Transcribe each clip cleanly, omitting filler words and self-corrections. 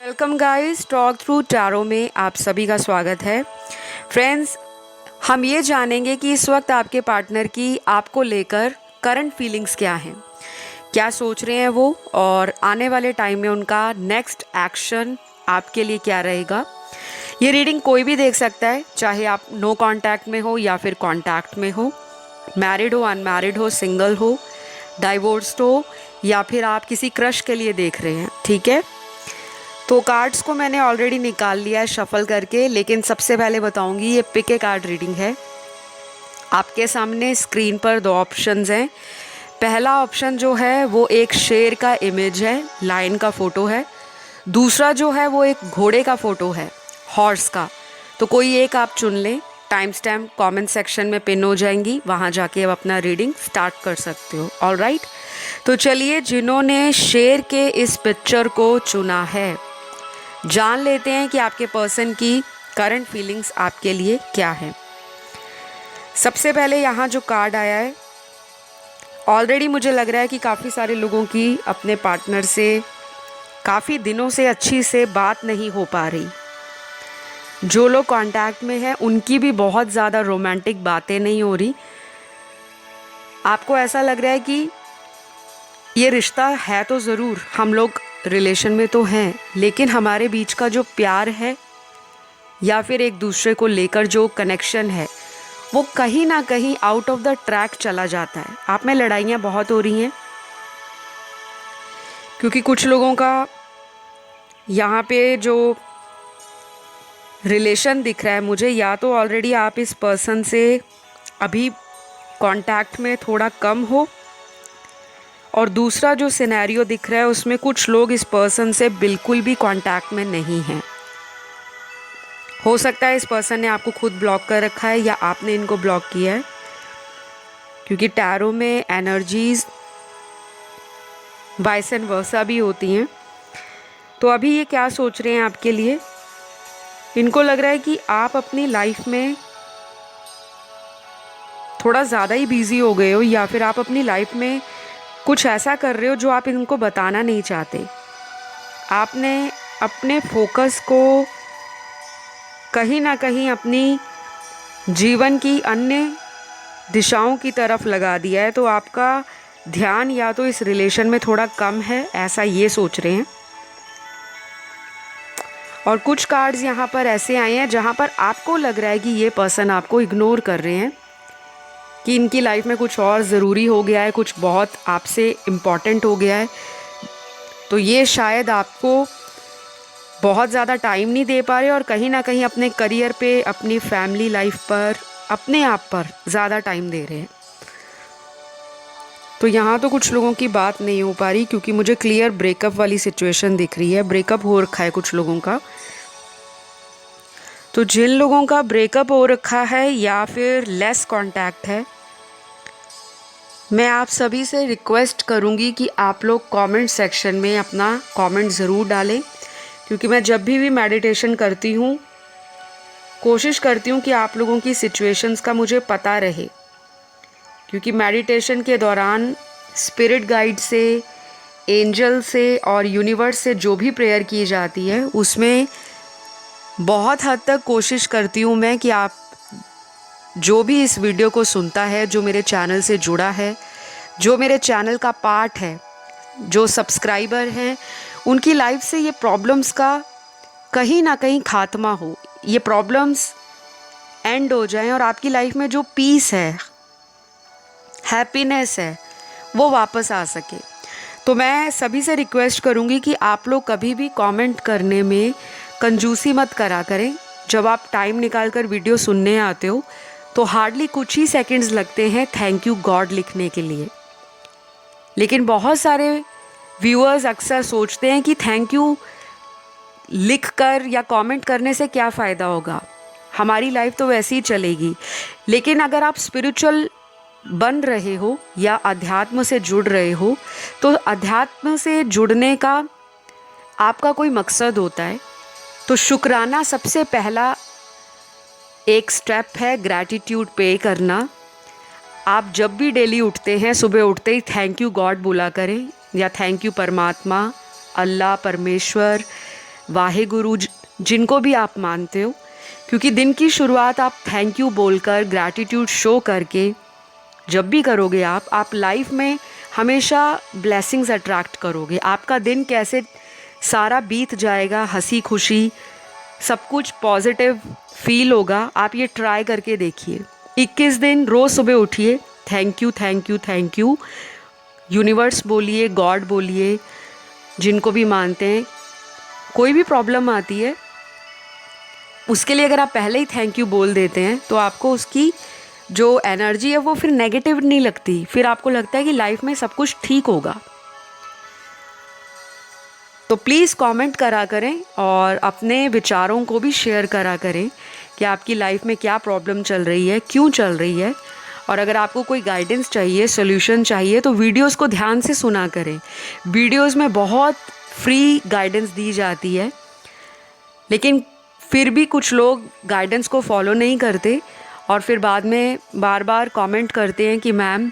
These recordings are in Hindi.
Welcome guys, talk through tarot में आप सभी का स्वागत है। फ्रेंड्स, हम ये जानेंगे कि इस वक्त आपके पार्टनर की आपको लेकर करंट फीलिंग्स क्या हैं, क्या सोच रहे हैं वो, और आने वाले टाइम में उनका नेक्स्ट एक्शन आपके लिए क्या रहेगा। ये रीडिंग कोई भी देख सकता है, चाहे आप नो कांटेक्ट में हो या फिर कांटेक्ट में हो, मैरिड हो, अनमैरिड हो, सिंगल हो, डाइवोर्स्ड हो, या फिर आप किसी क्रश के लिए देख रहे हैं। ठीक है, तो कार्ड्स को मैंने ऑलरेडी निकाल लिया है शफल करके, लेकिन सबसे पहले बताऊंगी ये पिक ए कार्ड रीडिंग है। आपके सामने स्क्रीन पर दो ऑप्शंस हैं। पहला ऑप्शन जो है वो एक शेर का इमेज है, लायन का फोटो है। दूसरा जो है वो एक घोड़े का फोटो है, हॉर्स का। तो कोई एक आप चुन लें। टाइम स्टैम्प कमेंट सेक्शन में पिन हो जाएंगी, वहाँ जाके आप अपना रीडिंग स्टार्ट कर सकते हो। ऑलराइट, तो चलिए, जिन्होंने शेर के इस पिक्चर को चुना है, जान लेते हैं कि आपके पर्सन की करंट फीलिंग्स आपके लिए क्या है। सबसे पहले यहाँ जो कार्ड आया है, ऑलरेडी मुझे लग रहा है कि काफ़ी सारे लोगों की अपने पार्टनर से काफ़ी दिनों से अच्छी से बात नहीं हो पा रही। जो लोग कांटेक्ट में हैं उनकी भी बहुत ज़्यादा रोमांटिक बातें नहीं हो रही। आपको ऐसा लग रहा है कि ये रिश्ता है तो ज़रूर, हम लोग रिलेशन में तो हैं, लेकिन हमारे बीच का जो प्यार है या फिर एक दूसरे को लेकर जो कनेक्शन है वो कहीं ना कहीं आउट ऑफ द ट्रैक चला जाता है। आप में लड़ाइयाँ बहुत हो रही हैं, क्योंकि कुछ लोगों का यहाँ पे जो रिलेशन दिख रहा है मुझे, या तो ऑलरेडी आप इस पर्सन से अभी कांटेक्ट में थोड़ा कम हो, और दूसरा जो सिनेरियो दिख रहा है उसमें कुछ लोग इस पर्सन से बिल्कुल भी कांटेक्ट में नहीं हैं। हो सकता है इस पर्सन ने आपको खुद ब्लॉक कर रखा है या आपने इनको ब्लॉक किया है, क्योंकि टैरो में एनर्जीज वाइस एंड वर्सा भी होती हैं। तो अभी ये क्या सोच रहे हैं आपके लिए? इनको लग रहा है कि आप अपनी लाइफ में थोड़ा ज़्यादा ही बिजी हो गए हो, या फिर आप अपनी लाइफ में कुछ ऐसा कर रहे हो जो आप इनको बताना नहीं चाहते। आपने अपने फोकस को कहीं ना कहीं अपनी जीवन की अन्य दिशाओं की तरफ लगा दिया है, तो आपका ध्यान या तो इस रिलेशन में थोड़ा कम है, ऐसा ये सोच रहे हैं। और कुछ कार्ड्स यहाँ पर ऐसे आए हैं जहाँ पर आपको लग रहा है कि ये पर्सन आपको इग्नोर कर रहे हैं, कि इनकी लाइफ में कुछ और ज़रूरी हो गया है, कुछ बहुत आपसे इम्पॉर्टेंट हो गया है। तो ये शायद आपको बहुत ज़्यादा टाइम नहीं दे पा रहे, और कहीं ना कहीं अपने करियर पे, अपनी फैमिली लाइफ पर, अपने आप पर ज़्यादा टाइम दे रहे हैं। तो यहाँ तो कुछ लोगों की बात नहीं हो पा रही, क्योंकि मुझे क्लियर ब्रेकअप वाली सिचुएशन दिख रही है। ब्रेकअप हो रखा है कुछ लोगों का। तो जिन लोगों का ब्रेकअप हो रखा है या फिर लेस कांटेक्ट है, मैं आप सभी से रिक्वेस्ट करूँगी कि आप लोग कमेंट सेक्शन में अपना कमेंट ज़रूर डालें, क्योंकि मैं जब भी मेडिटेशन करती हूँ कोशिश करती हूँ कि आप लोगों की सिचुएशंस का मुझे पता रहे, क्योंकि मेडिटेशन के दौरान स्पिरिट गाइड से, एंजल से और यूनिवर्स से जो भी प्रेयर की जाती है, उसमें बहुत हद तक कोशिश करती हूँ मैं कि आप जो भी इस वीडियो को सुनता है, जो मेरे चैनल से जुड़ा है, जो मेरे चैनल का पार्ट है, जो सब्सक्राइबर हैं, उनकी लाइफ से ये प्रॉब्लम्स का कहीं ना कहीं खात्मा हो, ये प्रॉब्लम्स एंड हो जाएं, और आपकी लाइफ में जो पीस है, हैप्पीनेस है, वो वापस आ सके। तो मैं सभी से रिक्वेस्ट करूँगी कि आप लोग कभी भी कमेंट करने में कंजूसी मत करा करें। जब आप टाइम निकाल कर वीडियो सुनने आते हो तो हार्डली कुछ ही सेकंड्स लगते हैं थैंक यू गॉड लिखने के लिए, लेकिन बहुत सारे व्यूअर्स अक्सर सोचते हैं कि थैंक यू लिख कर या कमेंट करने से क्या फ़ायदा होगा, हमारी लाइफ तो वैसे ही चलेगी। लेकिन अगर आप स्पिरिचुअल बन रहे हो या अध्यात्म से जुड़ रहे हो, तो अध्यात्म से जुड़ने का आपका कोई मकसद होता है। तो शुक्राना सबसे पहला एक स्टेप है, ग्रैटिट्यूड पे करना। आप जब भी डेली उठते हैं, सुबह उठते ही थैंक यू गॉड बोला करें, या थैंक यू परमात्मा, अल्लाह, परमेश्वर, वाहेगुरु, जिनको भी आप मानते हो, क्योंकि दिन की शुरुआत आप थैंक यू बोलकर, ग्रैटिट्यूड शो करके जब भी करोगे आप लाइफ में हमेशा ब्लेसिंग्स अट्रैक्ट करोगे। आपका दिन कैसे सारा बीत जाएगा, हंसी खुशी सब कुछ पॉजिटिव फील होगा। आप ये ट्राई करके देखिए। 21 दिन रोज़ सुबह उठिए, thank you thank you thank you, universe बोलिए, गॉड बोलिए, जिनको भी मानते हैं। कोई भी प्रॉब्लम आती है उसके लिए अगर आप पहले ही थैंक यू बोल देते हैं तो आपको उसकी जो एनर्जी है वो फिर नेगेटिव नहीं लगती, फिर आपको लगता है कि लाइफ में सब कुछ ठीक होगा। तो प्लीज़ कमेंट करा करें और अपने विचारों को भी शेयर करा करें कि आपकी लाइफ में क्या प्रॉब्लम चल रही है, क्यों चल रही है। और अगर आपको कोई गाइडेंस चाहिए, सॉल्यूशन चाहिए, तो वीडियोस को ध्यान से सुना करें। वीडियोस में बहुत फ्री गाइडेंस दी जाती है, लेकिन फिर भी कुछ लोग गाइडेंस को फॉलो नहीं करते और फिर बाद में बार बार कमेंट करते हैं कि मैम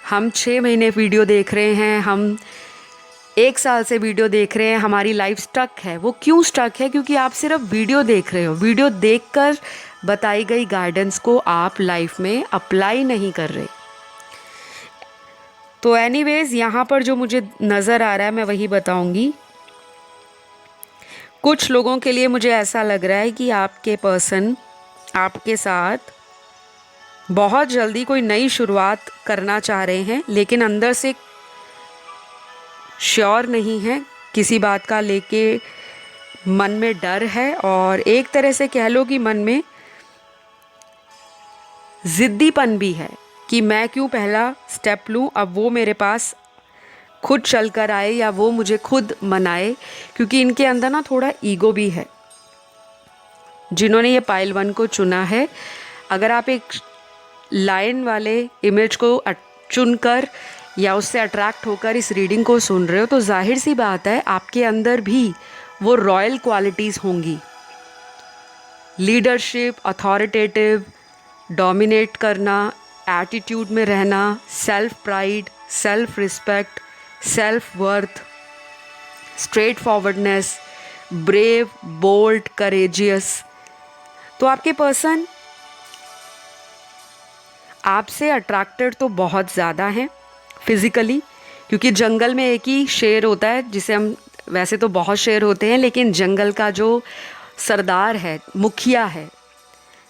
हम 6 महीने वीडियो देख रहे हैं, हम 1 साल से वीडियो देख रहे हैं, हमारी लाइफ स्टक है। वो क्यों स्टक है? क्योंकि आप सिर्फ वीडियो देख रहे हो, वीडियो देखकर बताई गई गाइडेंस को आप लाइफ में अप्लाई नहीं कर रहे। तो एनीवेज, यहाँ पर जो मुझे नज़र आ रहा है मैं वही बताऊँगी। कुछ लोगों के लिए मुझे ऐसा लग रहा है कि आपके पर्सन आपके साथ बहुत जल्दी कोई नई शुरुआत करना चाह रहे हैं, लेकिन अंदर से श्योर नहीं है, किसी बात का लेके मन में डर है और एक तरह से कह लो कि मन में ज़िद्दीपन भी है कि मैं क्यों पहला स्टेप लूँ, अब वो मेरे पास खुद चल कर आए या वो मुझे खुद मनाए, क्योंकि इनके अंदर ना थोड़ा ईगो भी है। जिन्होंने ये पाइल 1 को चुना है, अगर आप एक लाइन वाले इमेज को चुनकर या उससे अट्रैक्ट होकर इस रीडिंग को सुन रहे हो, तो जाहिर सी बात है आपके अंदर भी वो रॉयल क्वालिटीज़ होंगी। लीडरशिप, अथॉरिटेटिव, डोमिनेट करना, एटीट्यूड में रहना, self pride, self respect, self worth, straightforwardness, brave, bold, courageous. तो आपके पर्सन आपसे अट्रैक्टेड तो बहुत ज़्यादा हैं फिज़िकली, क्योंकि जंगल में एक ही शेर होता है जिसे हम, वैसे तो बहुत शेर होते हैं, लेकिन जंगल का जो सरदार है, मुखिया है,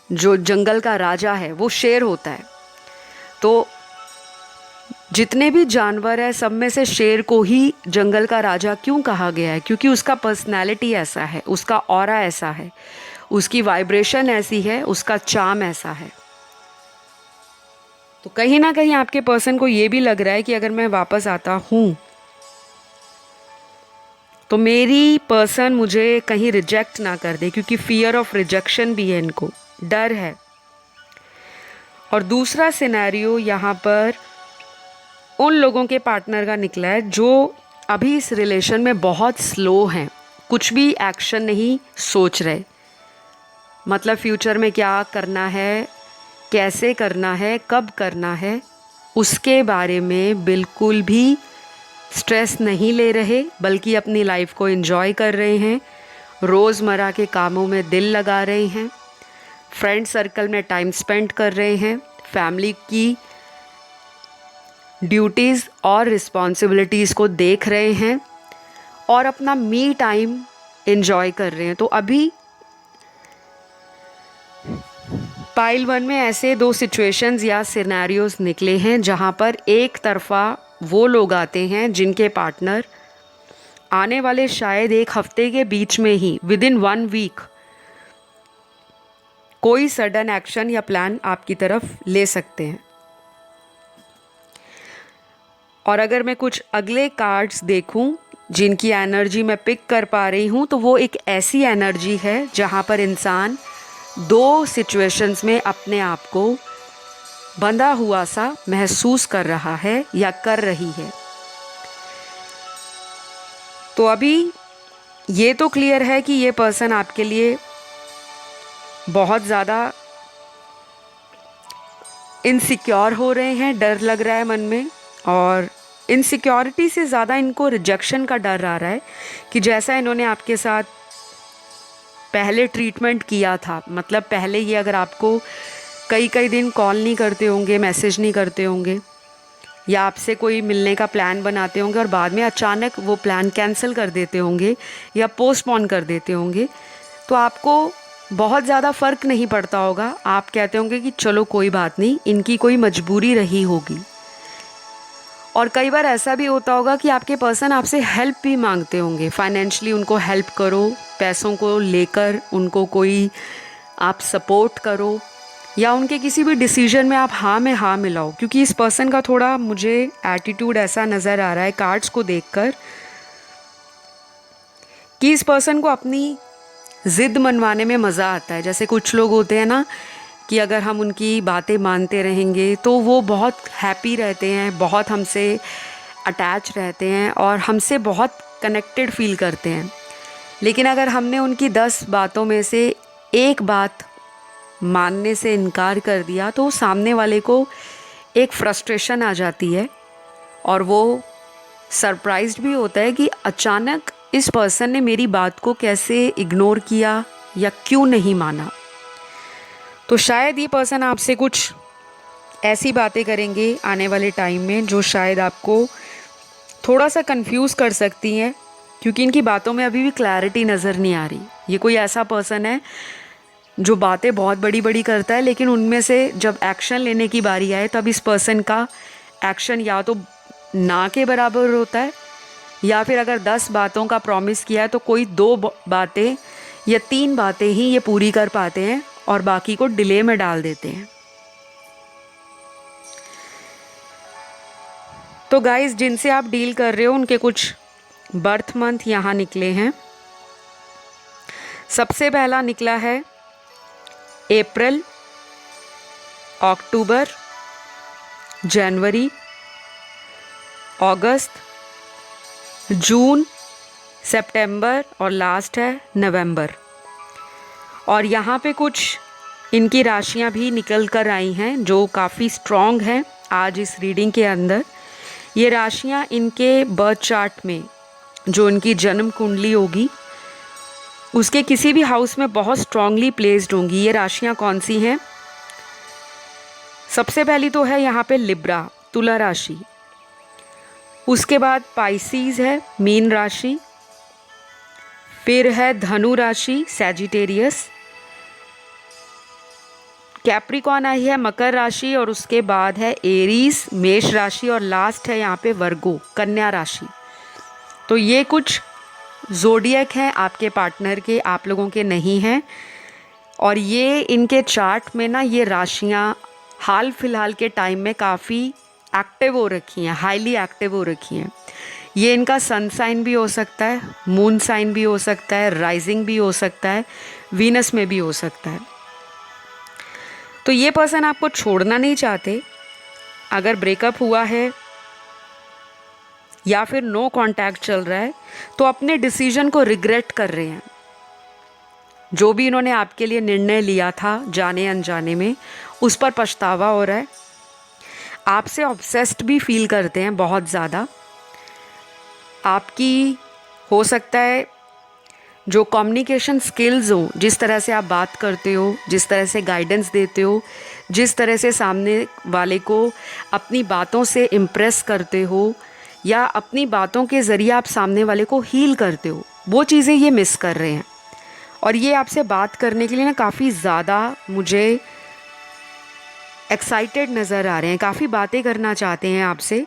जो जंगल का राजा है, वो शेर होता है। तो जितने भी जानवर हैं सब में से शेर को ही जंगल का राजा क्यों कहा गया है? क्योंकि उसका पर्सनैलिटी ऐसा है, उसका ऑरा ऐसा है, उसकी वाइब्रेशन ऐसी है, उसका चार्म ऐसा है। तो कहीं ना कहीं आपके पर्सन को ये भी लग रहा है कि अगर मैं वापस आता हूँ तो मेरी पर्सन मुझे कहीं रिजेक्ट ना कर दे, क्योंकि फियर ऑफ रिजेक्शन भी है, इनको डर है। और दूसरा सिनेरियो यहाँ पर उन लोगों के पार्टनर का निकला है जो अभी इस रिलेशन में बहुत स्लो हैं, कुछ भी एक्शन नहीं सोच रहे। मतलब फ्यूचर में क्या करना है, कैसे करना है, कब करना है, उसके बारे में बिल्कुल भी स्ट्रेस नहीं ले रहे, बल्कि अपनी लाइफ को एंजॉय कर रहे हैं, रोज़मर्रा के कामों में दिल लगा रहे हैं, फ्रेंड सर्कल में टाइम स्पेंड कर रहे हैं, फैमिली की ड्यूटीज़ और रिस्पॉन्सिबिलिटीज़ को देख रहे हैं और अपना मी टाइम एंजॉय कर रहे हैं। तो अभी पाइल 1 में ऐसे 2 सिचुएशंस या सिनेरियोज निकले हैं जहां पर एक तरफा वो लोग आते हैं जिनके पार्टनर आने वाले शायद 1 हफ्ते के बीच में ही, विद इन 1 वीक, कोई सडन एक्शन या प्लान आपकी तरफ ले सकते हैं। और अगर मैं कुछ अगले कार्ड्स देखूं जिनकी एनर्जी मैं पिक कर पा रही हूं, तो वो एक ऐसी एनर्जी है जहां पर इंसान 2 सिचुएशंस में अपने आप को बंधा हुआ सा महसूस कर रहा है या कर रही है। तो अभी ये तो क्लियर है कि ये पर्सन आपके लिए बहुत ज़्यादा इनसिक्योर हो रहे हैं, डर लग रहा है मन में, और इनसिक्योरिटी से ज़्यादा इनको रिजेक्शन का डर आ रहा है कि जैसा इन्होंने आपके साथ पहले ट्रीटमेंट किया था, मतलब पहले ये अगर आपको कई कई दिन कॉल नहीं करते होंगे, मैसेज नहीं करते होंगे, या आपसे कोई मिलने का प्लान बनाते होंगे और बाद में अचानक वो प्लान कैंसिल कर देते होंगे या पोस्टपोन कर देते होंगे, तो आपको बहुत ज़्यादा फ़र्क नहीं पड़ता होगा। आप कहते होंगे कि चलो कोई बात नहीं, इनकी कोई मजबूरी रही होगी। और कई बार ऐसा भी होता होगा कि आपके पर्सन आपसे हेल्प भी मांगते होंगे, फाइनेंशियली उनको हेल्प करो, पैसों को लेकर उनको कोई आप सपोर्ट करो, या उनके किसी भी डिसीजन में आप हाँ में हाँ मिलाओ। क्योंकि इस पर्सन का थोड़ा मुझे एटीट्यूड ऐसा नज़र आ रहा है कार्ड्स को देखकर कि इस पर्सन को अपनी ज़िद मनवाने में मज़ा आता है। जैसे कुछ लोग होते हैं ना कि अगर हम उनकी बातें मानते रहेंगे तो वो बहुत हैप्पी रहते हैं, बहुत हमसे अटैच रहते हैं और हमसे बहुत कनेक्टेड फील करते हैं। लेकिन अगर हमने उनकी 10 बातों में से एक बात मानने से इनकार कर दिया तो सामने वाले को एक फ्रस्ट्रेशन आ जाती है और वो सरप्राइज्ड भी होता है कि अचानक इस पर्सन ने मेरी बात को कैसे इग्नोर किया या क्यों नहीं माना। तो शायद ये पर्सन आपसे कुछ ऐसी बातें करेंगे आने वाले टाइम में जो शायद आपको थोड़ा सा कंफ्यूज कर सकती हैं, क्योंकि इनकी बातों में अभी भी क्लैरिटी नज़र नहीं आ रही। ये कोई ऐसा पर्सन है जो बातें बहुत बड़ी बड़ी करता है, लेकिन उनमें से जब एक्शन लेने की बारी आए तब इस पर्सन का एक्शन या तो ना के बराबर होता है, या फिर अगर 10 बातों का प्रॉमिस किया है तो कोई 2 बातें या 3 बातें ही ये पूरी कर पाते हैं और बाकी को डिले में डाल देते हैं। तो गाइस, जिनसे आप डील कर रहे हो उनके कुछ बर्थ मंथ यहाँ निकले हैं। सबसे पहला निकला है अप्रैल, अक्टूबर, जनवरी, अगस्त, जून, सितंबर और लास्ट है नवंबर। और यहाँ पे कुछ इनकी राशियाँ भी निकल कर आई हैं जो काफ़ी स्ट्रॉन्ग हैं आज इस रीडिंग के अंदर। ये राशियाँ इनके बर्थ चार्ट में जो इनकी जन्म कुंडली होगी उसके किसी भी हाउस में बहुत स्ट्रांगली प्लेस्ड होंगी। ये राशियाँ कौन सी हैं? सबसे पहली तो है यहाँ पे लिब्रा, तुला राशि। उसके बाद पाइसीज है, मीन राशि। फिर है धनु राशि, सैजिटेरियस। कैप्रिकॉन आई है मकर राशि, और उसके बाद है एरीज, मेष राशि, और लास्ट है यहाँ पे वर्गो, कन्या राशि। तो ये कुछ ज़ोडिएक हैं आपके पार्टनर के, आप लोगों के नहीं हैं। और ये इनके चार्ट में ना ये राशियाँ हाल फिलहाल के टाइम में काफ़ी एक्टिव हो रखी हैं, हाईली एक्टिव हो रखी हैं। ये इनका सन साइन भी हो सकता है, मून साइन भी हो सकता है, राइजिंग भी हो सकता है, वीनस में भी हो सकता है। तो ये पर्सन आपको छोड़ना नहीं चाहते। अगर ब्रेकअप हुआ है या फिर नो कांटेक्ट चल रहा है तो अपने डिसीजन को रिग्रेट कर रहे हैं। जो भी इन्होंने आपके लिए निर्णय लिया था जाने अनजाने में, उस पर पछतावा हो रहा है। आपसे ऑब्सेस्ड भी फील करते हैं बहुत ज़्यादा। आपकी हो सकता है जो कम्युनिकेशन स्किल्स हो, जिस तरह से आप बात करते हो, जिस तरह से गाइडेंस देते हो, जिस तरह से सामने वाले को अपनी बातों से इम्प्रेस करते हो या अपनी बातों के ज़रिए आप सामने वाले को हील करते हो, वो चीज़ें ये मिस कर रहे हैं। और ये आपसे बात करने के लिए ना काफ़ी ज़्यादा मुझे एक्साइटेड नज़र आ रहे हैं, काफ़ी बातें करना चाहते हैं आपसे।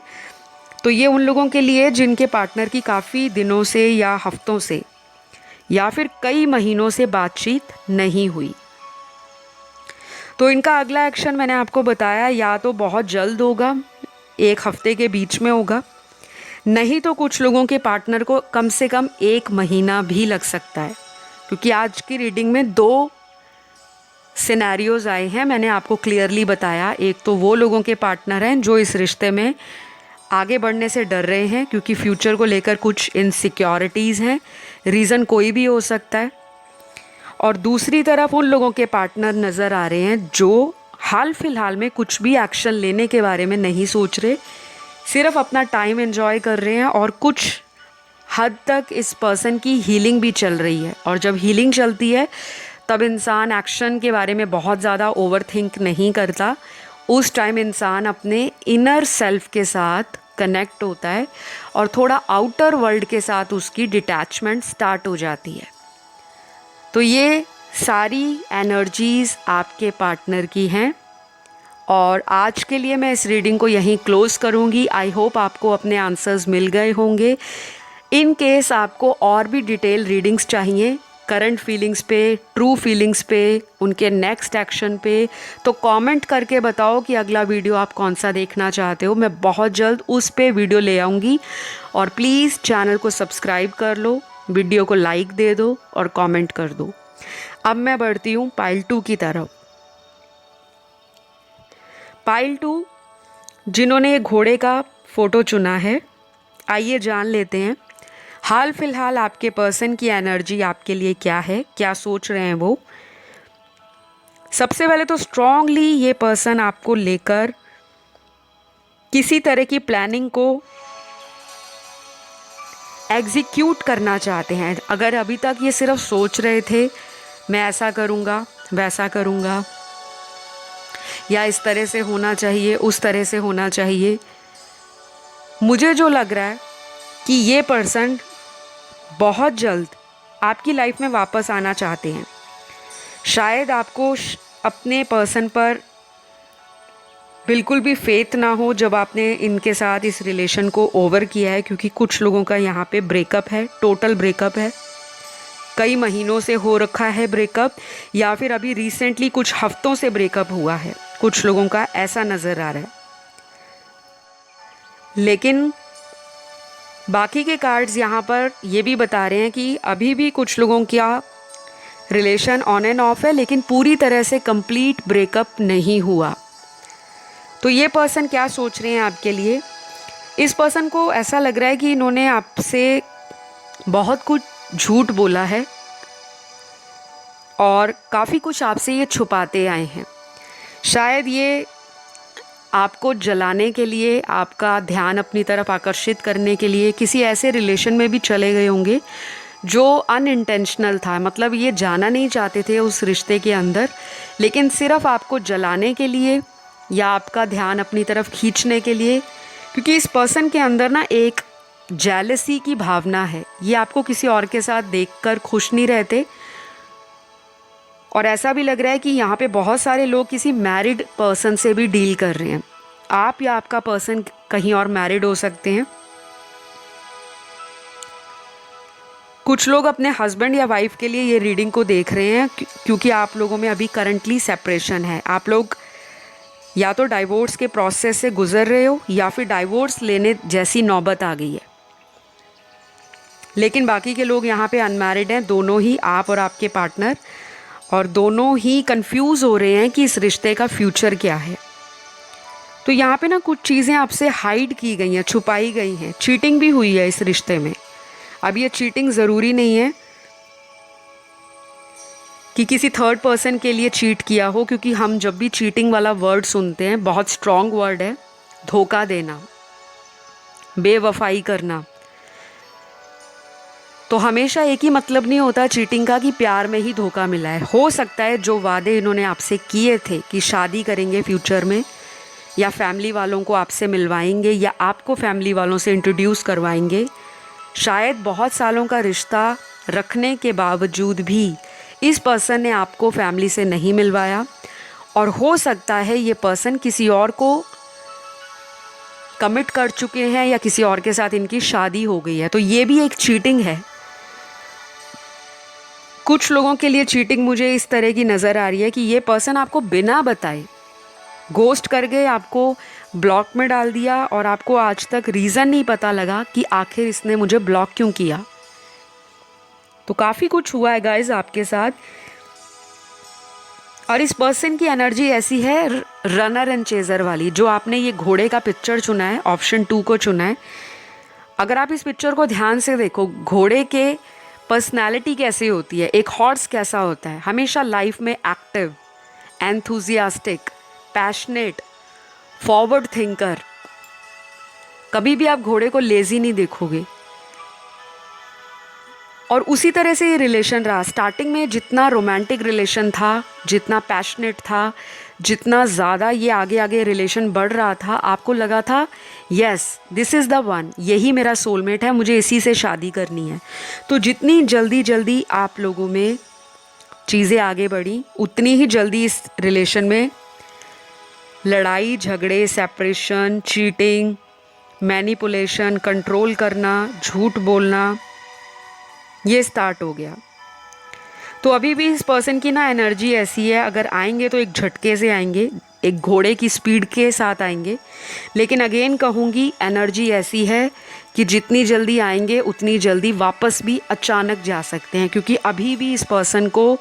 तो ये उन लोगों के लिए जिनके पार्टनर की काफ़ी दिनों से या हफ्तों से या फिर कई महीनों से बातचीत नहीं हुई। तो इनका अगला एक्शन मैंने आपको बताया, या तो बहुत जल्द होगा, 1 हफ्ते के बीच में होगा, नहीं तो कुछ लोगों के पार्टनर को कम से कम 1 महीना भी लग सकता है। क्योंकि आज की रीडिंग में 2 सिनेरियोज़ आए हैं, मैंने आपको क्लियरली बताया। एक तो वो लोगों के पार्टनर हैं जो इस रिश्ते में आगे बढ़ने से डर रहे हैं क्योंकि फ्यूचर को लेकर कुछ इनसिक्योरिटीज़ हैं, रीज़न कोई भी हो सकता है। और दूसरी तरफ उन लोगों के पार्टनर नज़र आ रहे हैं जो हाल फिलहाल में कुछ भी एक्शन लेने के बारे में नहीं सोच रहे, सिर्फ अपना टाइम एंजॉय कर रहे हैं और कुछ हद तक इस पर्सन की हीलिंग भी चल रही है। और जब हीलिंग चलती है तब इंसान एक्शन के बारे में बहुत ज़्यादा ओवर थिंक नहीं करता। उस टाइम इंसान अपने इनर सेल्फ के साथ कनेक्ट होता है और थोड़ा आउटर वर्ल्ड के साथ उसकी डिटैचमेंट स्टार्ट हो जाती है। तो ये सारी एनर्जीज़ आपके पार्टनर की हैं और आज के लिए मैं इस रीडिंग को यहीं क्लोज़ करूँगी। आई होप आपको अपने आंसर्स मिल गए होंगे। इन केस आपको और भी डिटेल रीडिंग्स चाहिए करंट फीलिंग्स पे, ट्रू फीलिंग्स पे, उनके नेक्स्ट एक्शन पे, तो कमेंट करके बताओ कि अगला वीडियो आप कौन सा देखना चाहते हो। मैं बहुत जल्द उस पे वीडियो ले आऊँगी। और प्लीज़ चैनल को सब्सक्राइब कर लो, वीडियो को लाइक दे दो और कमेंट कर दो। अब मैं बढ़ती हूँ पाइल 2 की तरफ। पाइल 2 जिन्होंने घोड़े का फ़ोटो चुना है, आइए जान लेते हैं हाल फिलहाल आपके पर्सन की एनर्जी आपके लिए क्या है, क्या सोच रहे हैं वो। सबसे पहले तो स्ट्रांगली ये पर्सन आपको लेकर किसी तरह की प्लानिंग को एग्जीक्यूट करना चाहते हैं। अगर अभी तक ये सिर्फ सोच रहे थे मैं ऐसा करूँगा, वैसा करूँगा, या इस तरह से होना चाहिए, उस तरह से होना चाहिए, मुझे जो लग रहा है कि ये पर्सन बहुत जल्द आपकी लाइफ में वापस आना चाहते हैं। शायद आपको अपने पर्सन पर बिल्कुल भी फेथ ना हो जब आपने इनके साथ इस रिलेशन को ओवर किया है, क्योंकि कुछ लोगों का यहाँ पे ब्रेकअप है, टोटल ब्रेकअप है, कई महीनों से हो रखा है ब्रेकअप, या फिर अभी रिसेंटली कुछ हफ्तों से ब्रेकअप हुआ है। कुछ लोगों का ऐसा नज़र आ रहा है। लेकिन बाकी के कार्ड्स यहाँ पर ये भी बता रहे हैं कि अभी भी कुछ लोगों का रिलेशन ऑन एंड ऑफ है, लेकिन पूरी तरह से कंप्लीट ब्रेकअप नहीं हुआ। तो ये पर्सन क्या सोच रहे हैं आपके लिए? इस पर्सन को ऐसा लग रहा है कि इन्होंने आपसे बहुत कुछ झूठ बोला है और काफ़ी कुछ आपसे ये छुपाते आए हैं। शायद ये आपको जलाने के लिए, आपका ध्यान अपनी तरफ आकर्षित करने के लिए किसी ऐसे रिलेशन में भी चले गए होंगे जो अनइंटेंशनल था। मतलब ये जाना नहीं चाहते थे उस रिश्ते के अंदर, लेकिन सिर्फ आपको जलाने के लिए या आपका ध्यान अपनी तरफ खींचने के लिए। क्योंकि इस पर्सन के अंदर ना एक जेलसी की भावना है। ये आपको किसी और के साथ देखकर खुश नहीं रहते। और ऐसा भी लग रहा है कि यहाँ पे बहुत सारे लोग किसी मैरिड पर्सन से भी डील कर रहे हैं। आप या आपका पर्सन कहीं और मैरिड हो सकते हैं। कुछ लोग अपने हस्बैंड या वाइफ के लिए ये रीडिंग को देख रहे हैं, क्योंकि आप लोगों में अभी करंटली सेपरेशन है। आप लोग या तो डाइवोर्स के प्रोसेस से गुजर रहे हो या फिर डाइवोर्स लेने जैसी नौबत आ गई है। लेकिन बाकी के लोग यहाँ पे अनमैरिड हैं, दोनों ही, आप और आपके पार्टनर, और दोनों ही कंफ्यूज हो रहे हैं कि इस रिश्ते का फ्यूचर क्या है। तो यहाँ पे ना कुछ चीज़ें आपसे हाइड की गई हैं, छुपाई गई हैं। चीटिंग भी हुई है इस रिश्ते में। अब ये चीटिंग ज़रूरी नहीं है कि किसी थर्ड पर्सन के लिए चीट किया हो, क्योंकि हम जब भी चीटिंग वाला वर्ड सुनते हैं, बहुत स्ट्रॉन्ग वर्ड है, धोखा देना, बेवफाई करना, तो हमेशा एक ही मतलब नहीं होता चीटिंग का कि प्यार में ही धोखा मिला है। हो सकता है जो वादे इन्होंने आपसे किए थे कि शादी करेंगे फ्यूचर में, या फैमिली वालों को आपसे मिलवाएंगे, या आपको फैमिली वालों से इंट्रोड्यूस करवाएंगे, शायद बहुत सालों का रिश्ता रखने के बावजूद भी इस पर्सन ने आपको फैमिली से नहीं मिलवाया। और हो सकता है ये पर्सन किसी और को कमिट कर चुके हैं या किसी और के साथ इनकी शादी हो गई है। तो ये भी एक चीटिंग है। कुछ लोगों के लिए चीटिंग मुझे इस तरह की नज़र आ रही है कि ये पर्सन आपको बिना बताए घोस्ट कर गए, आपको ब्लॉक में डाल दिया, और आपको आज तक रीज़न नहीं पता लगा कि आखिर इसने मुझे ब्लॉक क्यों किया। तो काफ़ी कुछ हुआ है गाइज आपके साथ। और इस पर्सन की एनर्जी ऐसी है रनर एंड चेजर वाली। जो आपने ये घोड़े का पिक्चर चुना है, ऑप्शन 2 को चुना है, अगर आप इस पिक्चर को ध्यान से देखो, घोड़े के पर्सनैलिटी कैसी होती है, एक हॉर्स कैसा होता है, हमेशा लाइफ में active, enthusiastic, passionate, forward thinker. कभी भी आप घोड़े को लेजी नहीं देखोगे। और उसी तरह से ये रिलेशन रहा। स्टार्टिंग में जितना रोमांटिक रिलेशन था, जितना पैशनेट था, जितना ज़्यादा ये आगे आगे रिलेशन बढ़ रहा था, आपको लगा था yes this is the one, यही मेरा सोलमेट है, मुझे इसी से शादी करनी है। तो जितनी जल्दी जल्दी आप लोगों में चीज़ें आगे बढ़ी, उतनी ही जल्दी इस रिलेशन में लड़ाई झगड़े, सेपरेशन, चीटिंग, मैनिपुलेशन, कंट्रोल करना, झूठ बोलना, ये स्टार्ट हो गया। तो अभी भी इस पर्सन की ना एनर्जी ऐसी है, अगर आएंगे तो एक झटके से आएंगे, एक घोड़े की स्पीड के साथ आएंगे। लेकिन अगेन कहूँगी, एनर्जी ऐसी है कि जितनी जल्दी आएंगे उतनी जल्दी वापस भी अचानक जा सकते हैं, क्योंकि अभी भी इस पर्सन को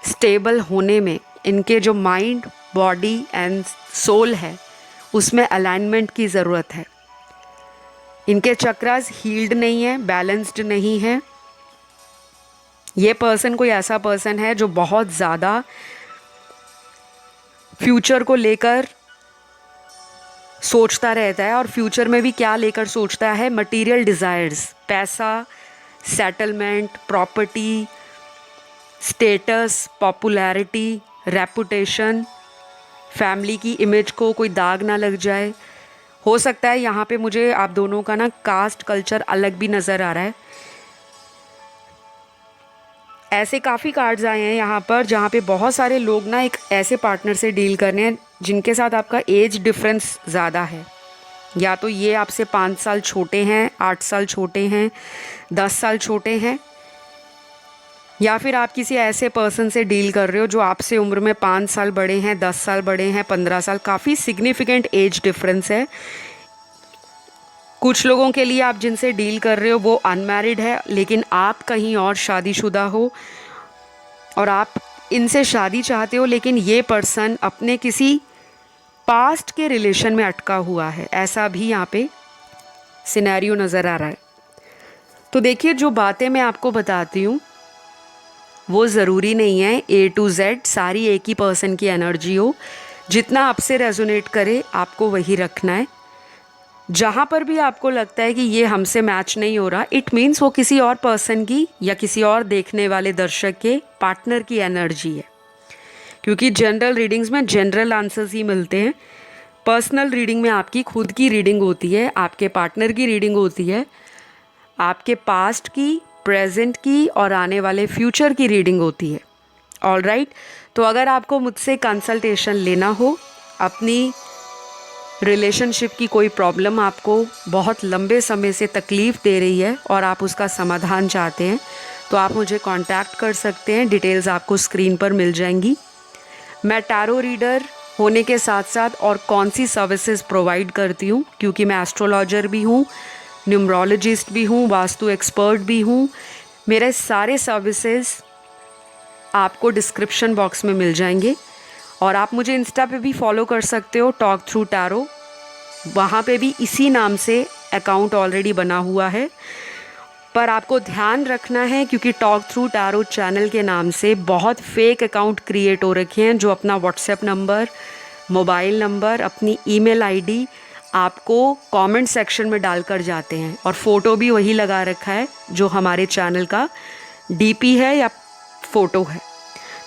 स्टेबल होने में, इनके जो माइंड, बॉडी एंड सोल है, उसमें अलाइनमेंट की ज़रूरत है। इनके चक्रास हील्ड नहीं है, बैलेंस्ड नहीं है। ये पर्सन कोई ऐसा पर्सन है जो बहुत ज़्यादा फ्यूचर को लेकर सोचता रहता है, और फ्यूचर में भी क्या लेकर सोचता है, मटेरियल डिज़ायर्स, पैसा, settlement, property, status, popularity, reputation, family की इमेज को कोई दाग ना लग जाए। हो सकता है यहाँ पे मुझे आप दोनों का ना कास्ट कल्चर अलग भी नज़र आ रहा है। ऐसे काफ़ी कार्ड्स आए हैं यहाँ पर जहाँ पे बहुत सारे लोग ना एक ऐसे पार्टनर से डील कर रहे हैं जिनके साथ आपका एज डिफरेंस ज़्यादा है। या तो ये आपसे 5 साल छोटे हैं, 8 साल छोटे हैं, 10 साल छोटे हैं, या फिर आप किसी ऐसे पर्सन से डील कर रहे हो जो आपसे उम्र में 5 साल बड़े हैं, 10 साल बड़े हैं, 15 साल, काफ़ी सिग्निफिकेंट एज डिफरेंस है। कुछ लोगों के लिए आप जिनसे डील कर रहे हो वो अनमैरिड है, लेकिन आप कहीं और शादीशुदा हो और आप इनसे शादी चाहते हो, लेकिन ये पर्सन अपने किसी पास्ट के रिलेशन में अटका हुआ है। ऐसा भी यहाँ पे सिनेरियो नज़र आ रहा है। तो देखिए, जो बातें मैं आपको बताती हूँ वो ज़रूरी नहीं है A to Z सारी एक ही पर्सन की एनर्जी हो। जितना आपसे रेजोनेट करे आपको वही रखना है। जहाँ पर भी आपको लगता है कि ये हमसे मैच नहीं हो रहा, इट मीन्स वो किसी और पर्सन की या किसी और देखने वाले दर्शक के पार्टनर की एनर्जी है। क्योंकि जनरल रीडिंग्स में जनरल आंसर्स ही मिलते हैं। पर्सनल रीडिंग में आपकी खुद की रीडिंग होती है, आपके पार्टनर की रीडिंग होती है, आपके पास्ट की, प्रेजेंट की और आने वाले फ्यूचर की रीडिंग होती है। ऑल राइट, तो अगर आपको मुझसे कंसल्टेशन लेना हो, अपनी रिलेशनशिप की कोई प्रॉब्लम आपको बहुत लंबे समय से तकलीफ़ दे रही है और आप उसका समाधान चाहते हैं, तो आप मुझे कांटेक्ट कर सकते हैं। डिटेल्स आपको स्क्रीन पर मिल जाएंगी। मैं टैरो रीडर होने के साथ साथ और कौन सी सर्विसेज प्रोवाइड करती हूँ, क्योंकि मैं एस्ट्रोलॉजर भी हूँ, न्यूमरोलॉजिस्ट भी हूँ, वास्तु एक्सपर्ट भी हूँ। मेरे सारे सर्विसेज आपको डिस्क्रिप्शन बॉक्स में मिल जाएंगे। और आप मुझे इंस्टा पे भी फॉलो कर सकते हो, टॉक थ्रू टैरो। वहाँ पे भी इसी नाम से अकाउंट ऑलरेडी बना हुआ है। पर आपको ध्यान रखना है, क्योंकि टॉक थ्रू टैरो चैनल के नाम से बहुत फेक अकाउंट क्रिएट हो रखे हैं जो अपना व्हाट्सएप नंबर, मोबाइल नंबर, अपनी ईमेल आईडी आपको कमेंट सेक्शन में डालकर जाते हैं, और फ़ोटो भी वही लगा रखा है जो हमारे चैनल का डीपी है या फ़ोटो है।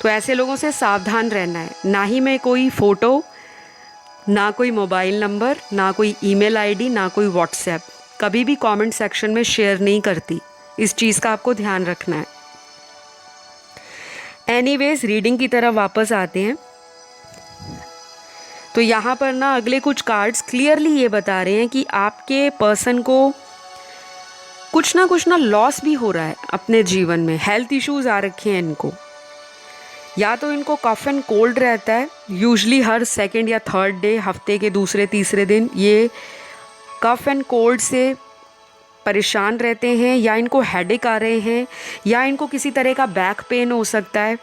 तो ऐसे लोगों से सावधान रहना है। ना ही मैं कोई फ़ोटो, ना कोई मोबाइल नंबर, ना कोई ईमेल आईडी, ना कोई व्हाट्सएप कभी भी कमेंट सेक्शन में शेयर नहीं करती। इस चीज़ का आपको ध्यान रखना है। एनीवेज, रीडिंग की तरफ वापस आते हैं। तो यहाँ पर ना अगले कुछ कार्ड्स क्लियरली ये बता रहे हैं कि आपके पर्सन को कुछ ना लॉस भी हो रहा है अपने जीवन में। हेल्थ इश्यूज़ आ रखे हैं इनको, या तो इनको कफ एंड कोल्ड रहता है, यूजुअली हर सेकंड या थर्ड डे, हफ्ते के दूसरे तीसरे दिन ये कफ एंड कोल्ड से परेशान रहते हैं, या इनको हेडेक आ रहे हैं, या इनको किसी तरह का बैक पेन हो सकता है,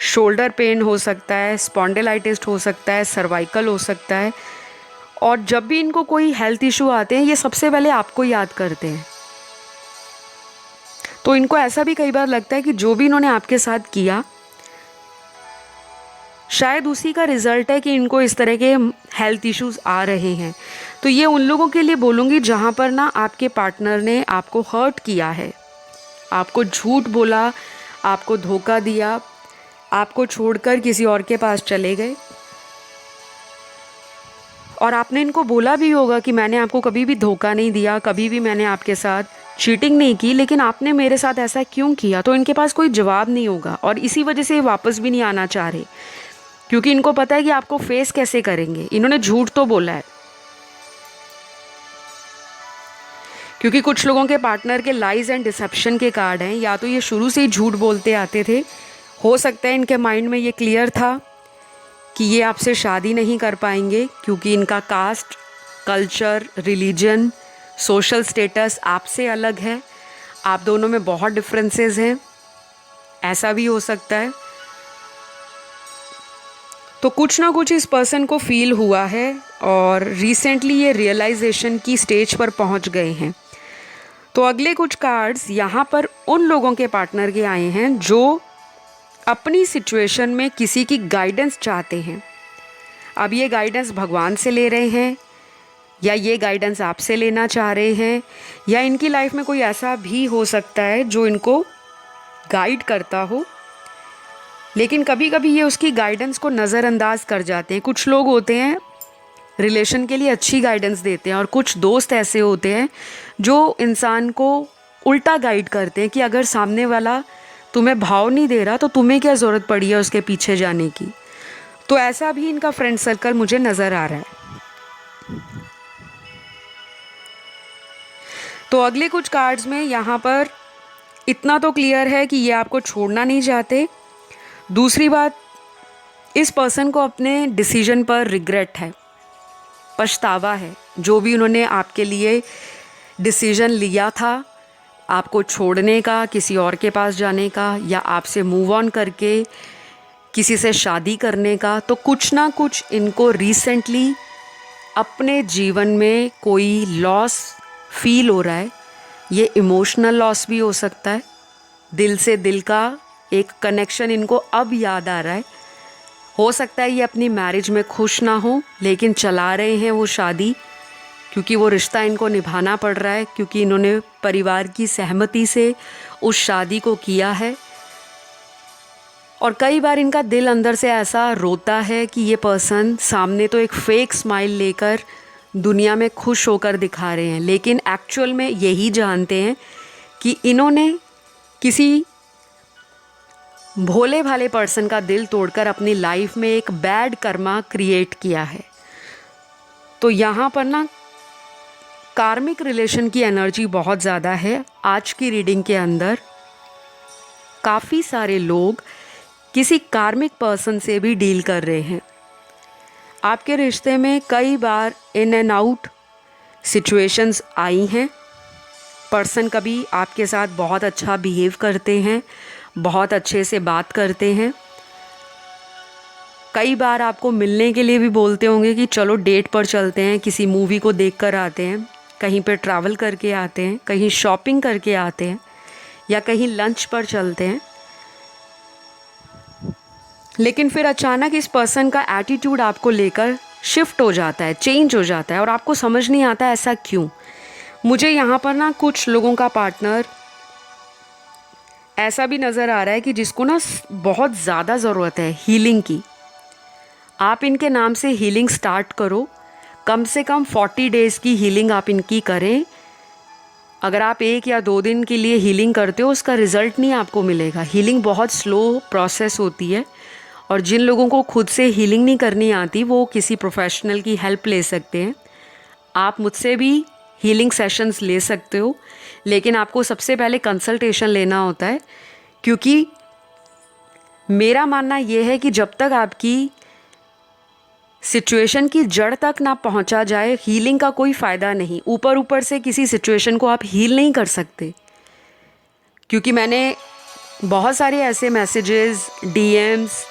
शोल्डर पेन हो सकता है, स्पॉन्डिलाइटिस हो सकता है, सर्वाइकल हो सकता है। और जब भी इनको कोई हेल्थ इशू आते हैं, ये सबसे पहले आपको याद करते हैं। तो इनको ऐसा भी कई बार लगता है कि जो भी इन्होंने आपके साथ किया, शायद उसी का रिज़ल्ट है कि इनको इस तरह के हेल्थ इश्यूज़ आ रहे हैं। तो ये उन लोगों के लिए बोलूँगी जहाँ पर ना आपके पार्टनर ने आपको हर्ट किया है, आपको झूठ बोला, आपको धोखा दिया, आपको छोड़कर किसी और के पास चले गए। और आपने इनको बोला भी होगा कि मैंने आपको कभी भी धोखा नहीं दिया, कभी भी मैंने आपके साथ चीटिंग नहीं की, लेकिन आपने मेरे साथ ऐसा क्यों किया। तो इनके पास कोई जवाब नहीं होगा और इसी वजह से ये वापस भी नहीं आना चाह रहे, क्योंकि इनको पता है कि आपको फेस कैसे करेंगे। इन्होंने झूठ तो बोला है, क्योंकि कुछ लोगों के पार्टनर के लाइज एंड डिसेप्शन के कार्ड हैं। या तो ये शुरू से ही झूठ बोलते आते थे, हो सकता है इनके माइंड में ये क्लियर था कि ये आपसे शादी नहीं कर पाएंगे, क्योंकि इनका caste, culture, religion, social status आपसे अलग है। आप दोनों में बहुत डिफरेंसेस हैं, ऐसा भी हो सकता है। तो कुछ ना कुछ इस पर्सन को फील हुआ है और रिसेंटली ये रियलाइजेशन की स्टेज पर पहुंच गए हैं। तो अगले कुछ कार्ड्स यहाँ पर उन लोगों के पार्टनर के आए हैं जो अपनी सिचुएशन में किसी की गाइडेंस चाहते हैं। अब ये गाइडेंस भगवान से ले रहे हैं, या ये गाइडेंस आपसे लेना चाह रहे हैं, या इनकी लाइफ में कोई ऐसा भी हो सकता है जो इनको गाइड करता हो, लेकिन कभी कभी ये उसकी गाइडेंस को नज़रअंदाज कर जाते हैं। कुछ लोग होते हैं रिलेशन के लिए अच्छी गाइडेंस देते हैं, और कुछ दोस्त ऐसे होते हैं जो इंसान को उल्टा गाइड करते हैं कि अगर सामने वाला तुम्हें भाव नहीं दे रहा तो तुम्हें क्या ज़रूरत पड़ी है उसके पीछे जाने की। तो ऐसा भी इनका फ्रेंड सर्कल मुझे नज़र आ रहा है। तो अगले कुछ कार्ड्स में यहाँ पर इतना तो क्लियर है कि ये आपको छोड़ना नहीं चाहते। दूसरी बात, इस पर्सन को अपने डिसीजन पर रिग्रेट है, पछतावा है। जो भी उन्होंने आपके लिए डिसीजन लिया था, आपको छोड़ने का, किसी और के पास जाने का, या आपसे मूव ऑन करके किसी से शादी करने का, तो कुछ ना कुछ इनको रिसेंटली अपने जीवन में कोई लॉस फील हो रहा है। ये इमोशनल लॉस भी हो सकता है, दिल से दिल का एक कनेक्शन इनको अब याद आ रहा है। हो सकता है ये अपनी मैरिज में खुश ना हो, लेकिन चला रहे हैं वो शादी, क्योंकि वो रिश्ता इनको निभाना पड़ रहा है, क्योंकि इन्होंने परिवार की सहमति से उस शादी को किया है। और कई बार इनका दिल अंदर से ऐसा रोता है कि ये पर्सन सामने तो एक फेक स्माइल लेकर दुनिया में खुश होकर दिखा रहे हैं, लेकिन एक्चुअल में यही जानते हैं कि इन्होंने किसी भोले भाले पर्सन का दिल तोड़कर अपनी लाइफ में एक बैड कर्मा क्रिएट किया है। तो यहाँ पर ना कार्मिक रिलेशन की एनर्जी बहुत ज़्यादा है। आज की रीडिंग के अंदर काफ़ी सारे लोग किसी कार्मिक पर्सन से भी डील कर रहे हैं। आपके रिश्ते में कई बार इन एंड आउट सिचुएशंस आई हैं। पर्सन कभी आपके साथ बहुत अच्छा बिहेव करते हैं, बहुत अच्छे से बात करते हैं, कई बार आपको मिलने के लिए भी बोलते होंगे कि चलो डेट पर चलते हैं, किसी मूवी को देख कर आते हैं, कहीं पे ट्रैवल करके आते हैं, कहीं शॉपिंग करके आते हैं, या कहीं लंच पर चलते हैं। लेकिन फिर अचानक इस पर्सन का एटीट्यूड आपको लेकर शिफ्ट हो जाता है, चेंज हो जाता है, और आपको समझ नहीं आता ऐसा क्यों। मुझे यहाँ पर ना कुछ लोगों का पार्टनर ऐसा भी नज़र आ रहा है कि जिसको ना बहुत ज़्यादा ज़रूरत है हीलिंग की। आप इनके नाम से हीलिंग स्टार्ट करो, कम से कम 40 डेज़ की हीलिंग आप इनकी करें। अगर आप 1 या 2 दिन के लिए हीलिंग करते हो, उसका रिज़ल्ट नहीं आपको मिलेगा। हीलिंग बहुत स्लो प्रोसेस होती है, और जिन लोगों को खुद से हीलिंग नहीं करनी आती वो किसी प्रोफेशनल की हेल्प ले सकते हैं। आप मुझसे भी हीलिंग सेशंस ले सकते हो, लेकिन आपको सबसे पहले कंसल्टेशन लेना होता है, क्योंकि मेरा मानना यह है कि जब तक आपकी सिचुएशन की जड़ तक ना पहुंचा जाए, हीलिंग का कोई फ़ायदा नहीं। ऊपर ऊपर से किसी सिचुएशन को आप हील नहीं कर सकते, क्योंकि मैंने बहुत सारे ऐसे मैसेजेस, डीएम्स,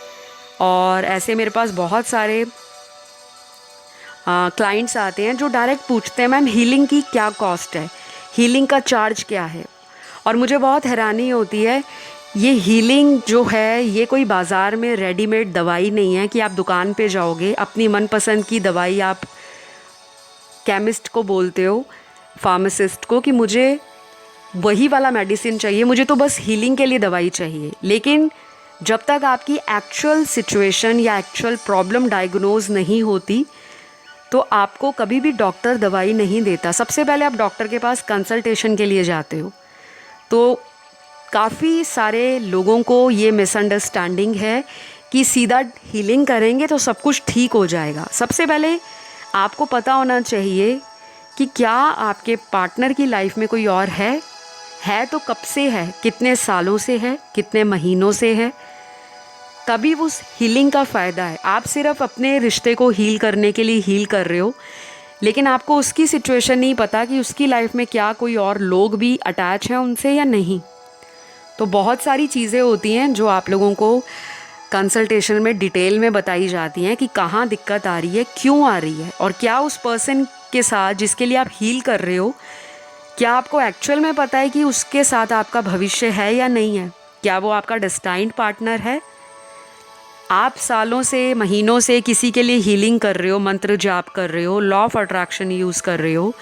और ऐसे मेरे पास बहुत सारे क्लाइंट्स आते हैं जो डायरेक्ट पूछते हैं मैम हीलिंग की क्या कॉस्ट है, हीलिंग का चार्ज क्या है। और मुझे बहुत हैरानी होती है, ये हीलिंग जो है ये कोई बाज़ार में रेडीमेड दवाई नहीं है कि आप दुकान पे जाओगे, अपनी मनपसंद की दवाई आप केमिस्ट को बोलते हो, फार्मासिस्ट को कि मुझे वही वाला मेडिसिन चाहिए, मुझे तो बस हीलिंग के लिए दवाई चाहिए। लेकिन जब तक आपकी एक्चुअल सिचुएशन या एक्चुअल प्रॉब्लम डायग्नोज नहीं होती तो आपको कभी भी डॉक्टर दवाई नहीं देता। सबसे पहले आप डॉक्टर के पास कंसल्टेशन के लिए जाते हो। तो काफ़ी सारे लोगों को ये मिसअंडरस्टैंडिंग है कि सीधा हीलिंग करेंगे तो सब कुछ ठीक हो जाएगा। सबसे पहले आपको पता होना चाहिए कि क्या आपके पार्टनर की लाइफ में कोई और है तो कब से है, कितने सालों से है, कितने महीनों से है, तभी उस हीलिंग का फ़ायदा है। आप सिर्फ अपने रिश्ते को हील करने के लिए हील कर रहे हो, लेकिन आपको उसकी सिचुएशन नहीं पता कि उसकी लाइफ में क्या कोई और लोग भी अटैच हैं उनसे या नहीं। तो बहुत सारी चीज़ें होती हैं जो आप लोगों को कंसल्टेशन में डिटेल में बताई जाती हैं कि कहाँ दिक्कत आ रही है, क्यों आ रही है, और क्या उस पर्सन के साथ जिसके लिए आप हील कर रहे हो, क्या आपको एक्चुअल में पता है कि उसके साथ आपका भविष्य है या नहीं है, क्या वो आपका डेस्टाइन्ड पार्टनर है। आप सालों से महीनों से किसी के लिए हीलिंग कर रहे हो, मंत्र जाप कर रहे हो, लॉ ऑफ अट्रैक्शन यूज़ कर रहे हो,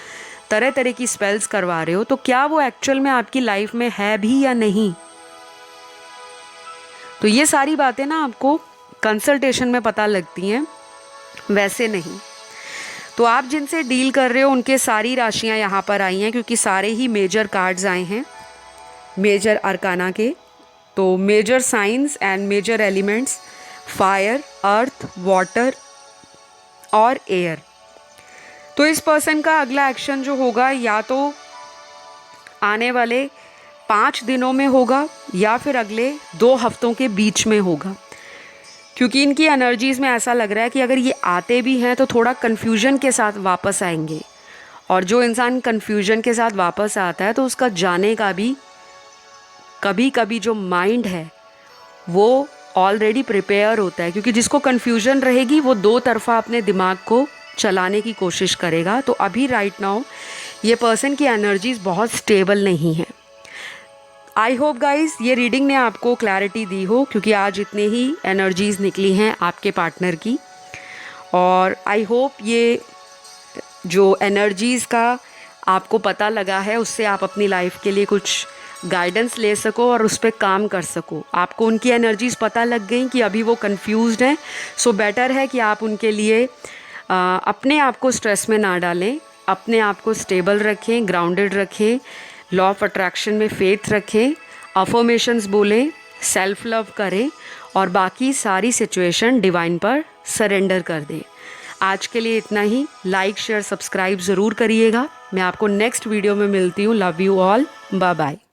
तरह तरह की स्पेल्स करवा रहे हो, तो क्या वो एक्चुअल में आपकी लाइफ में है भी या नहीं। तो ये सारी बातें ना आपको कंसल्टेशन में पता लगती हैं, वैसे नहीं। तो आप जिनसे डील कर रहे हो उनके सारी राशियां यहाँ पर आई हैं, क्योंकि सारे ही मेजर कार्ड्स आए हैं मेजर अरकाना के। तो major science and major elements, fire, earth, water और एयर। तो इस पर्सन का अगला एक्शन जो होगा या तो आने वाले 5 दिनों में होगा या फिर अगले 2 हफ्तों के बीच में होगा, क्योंकि इनकी एनर्जीज़ में ऐसा लग रहा है कि अगर ये आते भी हैं तो थोड़ा कन्फ्यूजन के साथ वापस आएंगे। और जो इंसान कन्फ्यूजन के साथ वापस आता है तो उसका जाने का भी कभी कभी जो माइंड है वो ऑलरेडी प्रिपेयर होता है, क्योंकि जिसको कन्फ्यूजन रहेगी वो 2 तरफा अपने दिमाग को चलाने की कोशिश करेगा। तो अभी राइट नाउ ये पर्सन की एनर्जीज़ बहुत स्टेबल नहीं है। आई होप गाइज ये रीडिंग ने आपको क्लैरिटी दी हो, क्योंकि आज इतने ही एनर्जीज़ निकली हैं आपके पार्टनर की। और आई होप ये जो एनर्जीज़ का आपको पता लगा है उससे आप अपनी लाइफ के लिए कुछ गाइडेंस ले सको और उस पर काम कर सको। आपको उनकी एनर्जीज़ पता लग गई कि अभी वो कंफ्यूज्ड हैं, सो बेटर है कि आप उनके लिए अपने आप को स्ट्रेस में ना डालें, अपने आप को स्टेबल रखें, ग्राउंडेड रखें, लॉ ऑफ अट्रैक्शन में फेथ रखें, अफर्मेशंस बोलें, सेल्फ लव करें और बाकी सारी सिचुएशन डिवाइन पर सरेंडर कर दें। आज के लिए इतना ही। लाइक शेयर सब्सक्राइब ज़रूर करिएगा। मैं आपको नेक्स्ट वीडियो में मिलती हूँ। Love you all, bye bye.